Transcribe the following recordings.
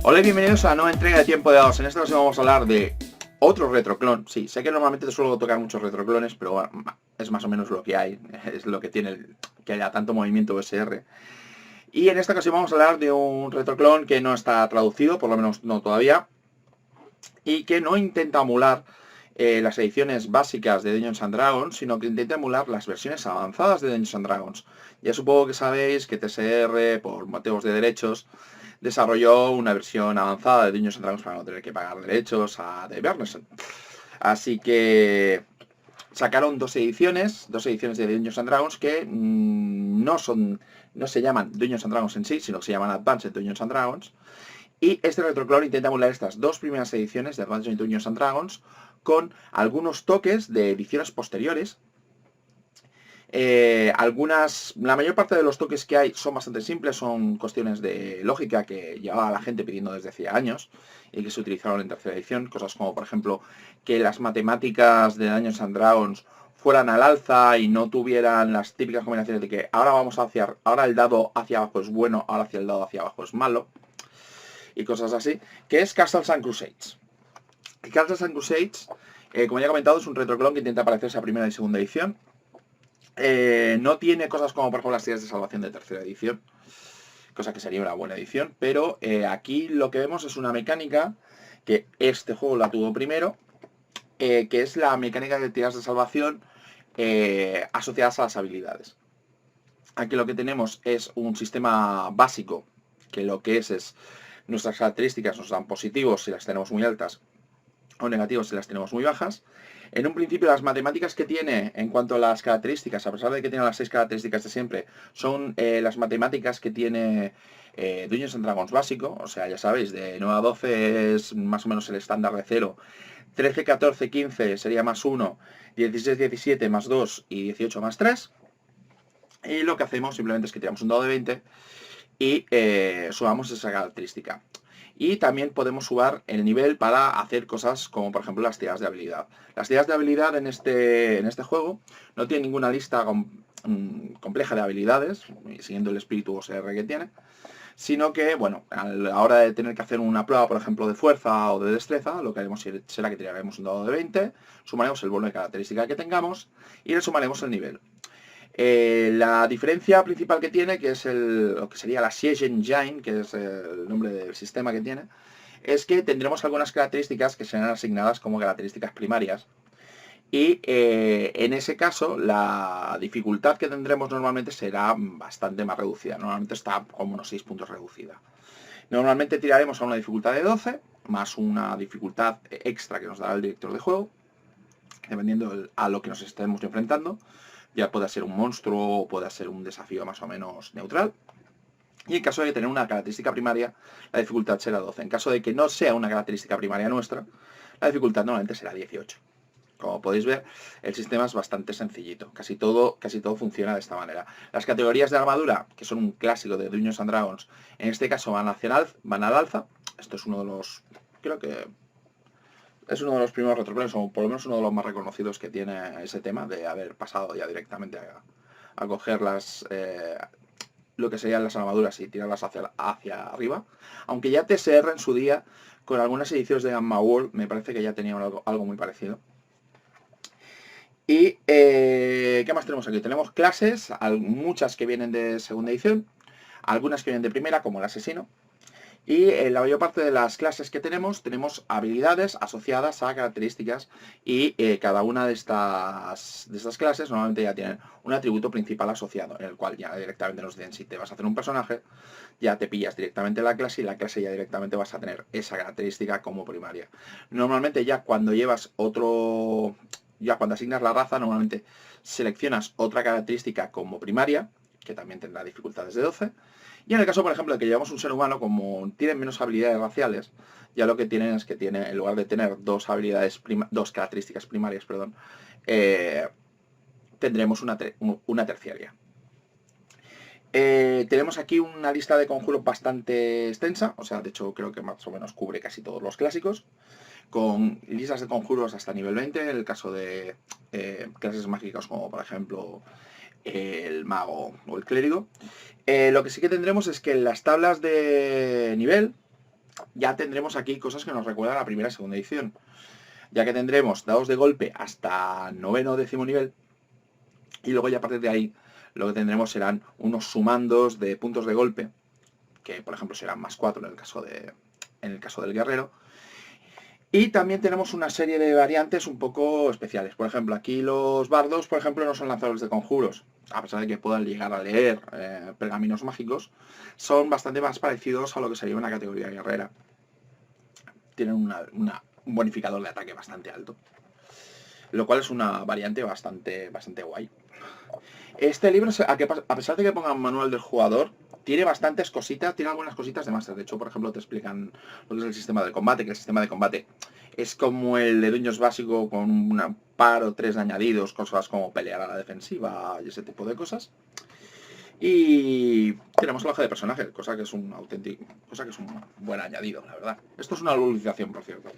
Hola y bienvenidos a la nueva entrega de Tiempo de Dados. En esta ocasión vamos a hablar de otro retroclon. Sí, sé que normalmente te suelo tocar muchos retroclones, pero bueno, es más o menos lo que hay. Es lo que tiene que haya tanto movimiento OSR. Y en esta ocasión vamos a hablar de un retroclon que no está traducido, por lo menos no todavía, y que no intenta emular las ediciones básicas de Dungeons and Dragons, sino que intenta emular las versiones avanzadas de Dungeons and Dragons. Ya supongo que sabéis que TSR, por motivos de derechos, desarrolló una versión avanzada de Dungeons and Dragons para no tener que pagar derechos a The Bernesen. Así que sacaron dos ediciones de Dungeons and Dragons que no se llaman Dungeons and Dragons en sí, sino que se llaman Advanced Dungeons and Dragons. Y este retroclon intenta emular estas dos primeras ediciones de Advanced Dungeons and Dragons con algunos toques de ediciones posteriores. La mayor parte de los toques que hay son bastante simples, son cuestiones de lógica que llevaba la gente pidiendo desde hacía años y que se utilizaron en tercera edición, cosas como por ejemplo que las matemáticas de Dungeons and Dragons fueran al alza y no tuvieran las típicas combinaciones de que ahora el dado hacia abajo es bueno, ahora hacia el dado hacia abajo es malo y cosas así, que es Castles and Crusades. Castles and Crusades, como ya he comentado, es un retroclon que intenta parecerse a primera y segunda edición. No tiene cosas como por ejemplo las tiras de salvación de tercera edición, cosa que sería una buena edición, pero aquí lo que vemos es una mecánica que este juego la tuvo primero, que es la mecánica de tiras de salvación asociadas a las habilidades. Aquí lo que tenemos es un sistema básico, que lo que es nuestras características nos dan positivos si las tenemos muy altas o negativos si las tenemos muy bajas. En un principio las matemáticas que tiene en cuanto a las características, a pesar de que tiene las 6 características de siempre, son las matemáticas que tiene Dungeons and Dragons básico, o sea, ya sabéis, de 9 a 12 es más o menos el estándar de 0, 13, 14, 15 sería más 1, 16, 17 más 2 y 18 más 3. Y lo que hacemos simplemente es que tiramos un dado de 20 y sumamos esa característica. Y también podemos subir el nivel para hacer cosas como por ejemplo las tiradas de habilidad. Las tiradas de habilidad en este juego no tienen ninguna lista compleja de habilidades, siguiendo el espíritu OSR que tiene, sino que, bueno, a la hora de tener que hacer una prueba, por ejemplo, de fuerza o de destreza, lo que haremos será que tiraremos un dado de 20, sumaremos el bono de característica que tengamos y le sumaremos el nivel. La diferencia principal que tiene, que es lo que sería la Siege Engine, que es el nombre del sistema que tiene, es que tendremos algunas características que serán asignadas como características primarias. Y en ese caso, la dificultad que tendremos normalmente será bastante más reducida. Normalmente está como unos 6 puntos reducida. Normalmente tiraremos a una dificultad de 12, más una dificultad extra que nos dará el director de juego, dependiendo a lo que nos estemos enfrentando. Ya puede ser un monstruo o puede ser un desafío más o menos neutral. Y en caso de tener una característica primaria, la dificultad será 12. En caso de que no sea una característica primaria nuestra, la dificultad normalmente será 18. Como podéis ver, el sistema es bastante sencillito. Casi todo funciona de esta manera. Las categorías de armadura, que son un clásico de Dungeons and Dragons, en este caso van al alza. Esto es uno de los... Creo que es uno de los primeros retroclones, o por lo menos uno de los más reconocidos que tiene ese tema de haber pasado ya directamente a coger lo que serían las armaduras y tirarlas hacia arriba. Aunque ya TSR en su día, con algunas ediciones de Gamma World, me parece que ya tenía algo muy parecido. Y ¿qué más tenemos aquí? Tenemos clases, muchas que vienen de segunda edición, algunas que vienen de primera, como el asesino. Y en la mayor parte de las clases que tenemos habilidades asociadas a características y cada una de estas clases normalmente ya tienen un atributo principal asociado, en el cual ya directamente nos dicen si te vas a hacer un personaje, ya te pillas directamente la clase y la clase ya directamente vas a tener esa característica como primaria. Normalmente ya cuando cuando asignas la raza, normalmente seleccionas otra característica como primaria, que también tendrá dificultades de 12. Y en el caso, por ejemplo, de que llevamos un ser humano, como tienen menos habilidades raciales, ya lo que tienen es que en lugar de tener dos características primarias, tendremos una terciaria. Tenemos aquí una lista de conjuros bastante extensa, o sea, de hecho creo que más o menos cubre casi todos los clásicos, con listas de conjuros hasta nivel 20, en el caso de clases mágicas como por ejemplo el mago o el clérigo. Lo que sí que tendremos es que en las tablas de nivel ya tendremos aquí cosas que nos recuerdan a la primera y segunda edición, ya que tendremos dados de golpe hasta noveno o décimo nivel, y luego ya a partir de ahí lo que tendremos serán unos sumandos de puntos de golpe, que por ejemplo serán +4 en el caso del guerrero. Y también tenemos una serie de variantes un poco especiales. Por ejemplo, aquí los bardos, por ejemplo, no son lanzadores de conjuros. A pesar de que puedan llegar a leer pergaminos mágicos, son bastante más parecidos a lo que sería una categoría guerrera. Tienen un bonificador de ataque bastante alto, lo cual es una variante bastante guay. Este libro, a pesar de que pongan manual del jugador, tiene bastantes cositas, tiene algunas cositas de máster. De hecho, por ejemplo, te explican lo que es el sistema de combate, que el sistema de combate es como el de dueños básico con un par o 3 de añadidos, cosas como pelear a la defensiva y ese tipo de cosas. Y tenemos la hoja de personaje, cosa que es un buen añadido, la verdad. Esto es una localización, por cierto.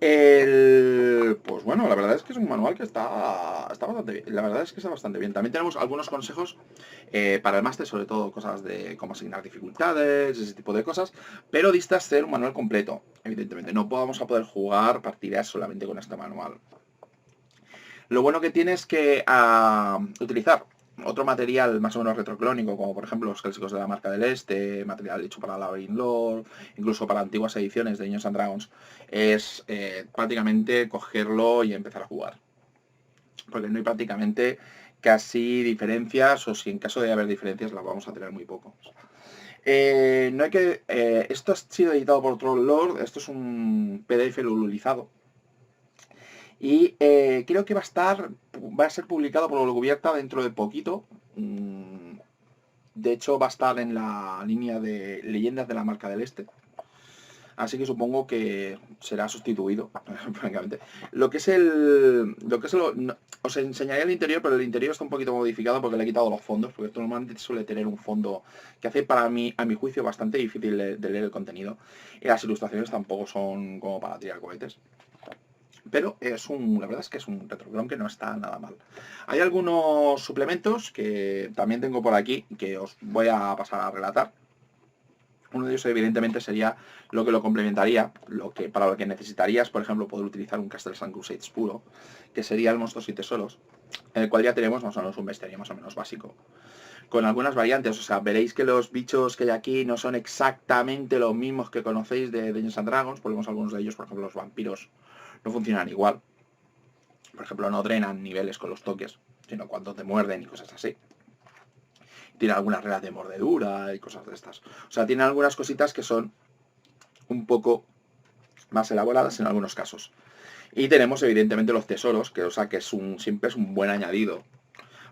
Pues bueno, la verdad es que es un manual que está bastante bien. La verdad es que está bastante bien. También tenemos algunos consejos para el máster, sobre todo cosas de cómo asignar dificultades, ese tipo de cosas, pero distas ser un manual completo. Evidentemente, no vamos a poder jugar partidas solamente con este manual. Lo bueno que tiene es que utilizar otro material más o menos retroclónico, como por ejemplo los clásicos de la Marca del Este, material hecho para Labyrinth Lore, incluso para antiguas ediciones de Dungeons and Dragons, es prácticamente cogerlo y empezar a jugar. Porque no hay prácticamente casi diferencias, o si en caso de haber diferencias las vamos a tener muy poco. No hay que. Esto ha sido editado por Troll Lord, esto es un PDF lululizado. Y creo que va a ser publicado por Cubierta dentro de poquito. De hecho, va a estar en la línea de leyendas de la Marca del Este. Así que supongo que será sustituido, francamente. Os enseñaré el interior, pero el interior está un poquito modificado porque le he quitado los fondos, porque esto normalmente suele tener un fondo que hace a mi juicio, bastante difícil de leer el contenido. Y las ilustraciones tampoco son como para tirar cohetes. Pero la verdad es que es un retroclon que no está nada mal. Hay algunos suplementos que también tengo por aquí que os voy a pasar a relatar. Uno de ellos evidentemente sería lo que lo complementaría, para lo que necesitarías, por ejemplo, poder utilizar un Castles and Crusades puro, que sería el Monstruos y Tesoros, en el cual ya tenemos más o menos un bestiario más o menos básico. Con algunas variantes, o sea, veréis que los bichos que hay aquí no son exactamente los mismos que conocéis de Dungeons and Dragons, ponemos algunos de ellos, por ejemplo, los vampiros no funcionan igual. Por ejemplo, no drenan niveles con los toques, sino cuando te muerden y cosas así. Tiene algunas reglas de mordedura y cosas de estas. O sea, tiene algunas cositas que son un poco más elaboradas en algunos casos. Y tenemos evidentemente los tesoros, que siempre es un buen añadido.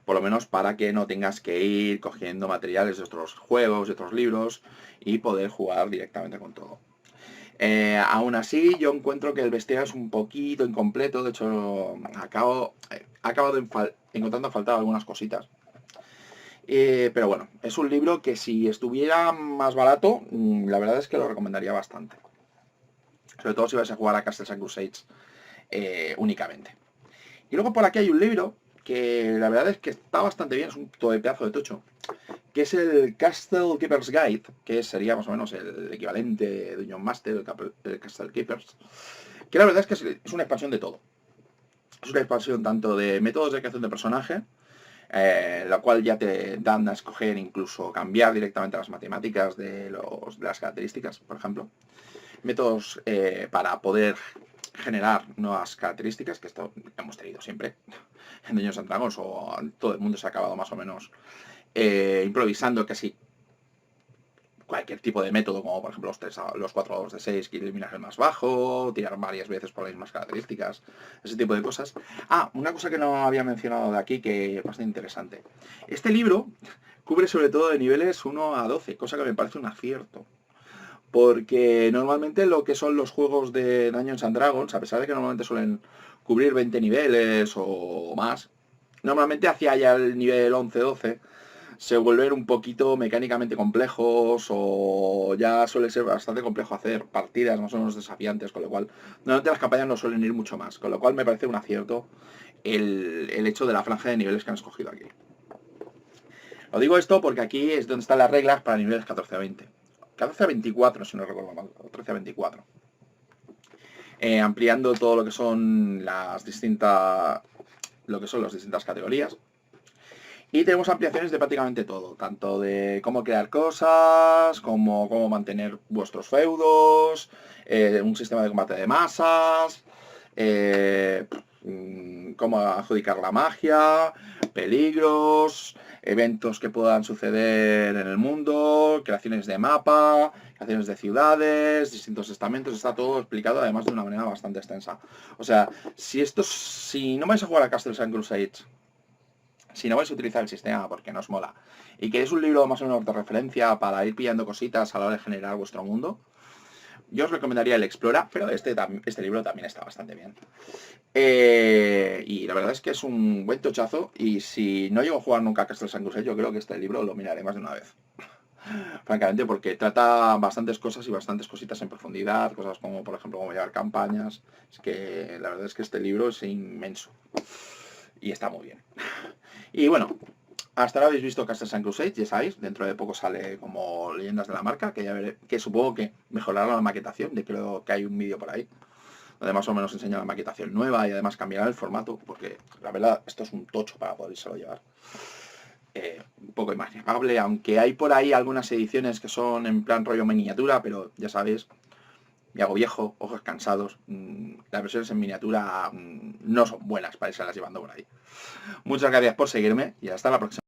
Por lo menos para que no tengas que ir cogiendo materiales de otros juegos, de otros libros y poder jugar directamente con todo. Aún así, yo encuentro que el bestiario es un poquito incompleto. De hecho, he acabado encontrando faltar algunas cositas. Pero bueno, es un libro que si estuviera más barato, la verdad es que lo recomendaría bastante. Sobre todo si vais a jugar a Castles and Crusades únicamente. Y luego por aquí hay un libro que la verdad es que está bastante bien, es un pedazo de tocho, que es el Castle Keeper's Guide, que sería más o menos el equivalente de Dungeon Master, el Castle Keepers, que la verdad es que es una expansión de todo. Es una expansión tanto de métodos de creación de personaje, la cual ya te dan a escoger incluso cambiar directamente las matemáticas de las características, por ejemplo. Métodos para poder generar nuevas características, que esto hemos tenido siempre en Dungeons and Dragons, o todo el mundo se ha acabado más o menos improvisando casi cualquier tipo de método, como por ejemplo los 4 dados de 6 que eliminas el más bajo, tirar varias veces por las mismas características, ese tipo de cosas. Una cosa que no había mencionado de aquí, que es bastante interesante. Este libro cubre sobre todo de niveles 1 a 12, cosa que me parece un acierto. Porque normalmente lo que son los juegos de Dungeons and Dragons, a pesar de que normalmente suelen cubrir 20 niveles o más, normalmente hacia ya el nivel 11-12 se vuelven un poquito mecánicamente complejos, o ya suele ser bastante complejo hacer partidas más o menos desafiantes, con lo cual normalmente las campañas no suelen ir mucho más, con lo cual me parece un acierto el hecho de la franja de niveles que han escogido aquí. Lo digo esto porque aquí es donde están las reglas para niveles 14 a 20. 14 a 24, si no recuerdo mal, 13 a 24. Ampliando todo lo que son las distintas categorías. Y tenemos ampliaciones de prácticamente todo, tanto de cómo crear cosas, como cómo mantener vuestros feudos, un sistema de combate de masas, cómo adjudicar la magia, peligros, eventos que puedan suceder en el mundo, creaciones de mapa, creaciones de ciudades, distintos estamentos, está todo explicado además de una manera bastante extensa. O sea, si no vais a jugar a Castles and Crusades, si no vais a utilizar el sistema porque no os mola, y queréis un libro más o menos de referencia para ir pillando cositas a la hora de generar vuestro mundo, yo os recomendaría el Explora, pero este libro también está bastante bien. Y la verdad es que es un buen tochazo, y si no llego a jugar nunca a Castles and Crusades, yo creo que este libro lo miraré más de una vez. Francamente, porque trata bastantes cosas y bastantes cositas en profundidad, cosas como, por ejemplo, cómo llevar campañas. Es que la verdad es que este libro es inmenso. Y está muy bien. Y bueno, hasta ahora habéis visto Castles and Crusades, ya sabéis, dentro de poco sale como Leyendas de la Marca, que ya veré, que supongo que mejorará la maquetación, creo que hay un vídeo por ahí, donde más o menos enseña la maquetación nueva y además cambiará el formato, porque la verdad esto es un tocho para podérselo llevar. Un poco imaginable, aunque hay por ahí algunas ediciones que son en plan rollo miniatura, pero ya sabéis, me hago viejo, ojos cansados, las versiones en miniatura no son buenas para irse las llevando por ahí. Muchas gracias por seguirme y hasta la próxima.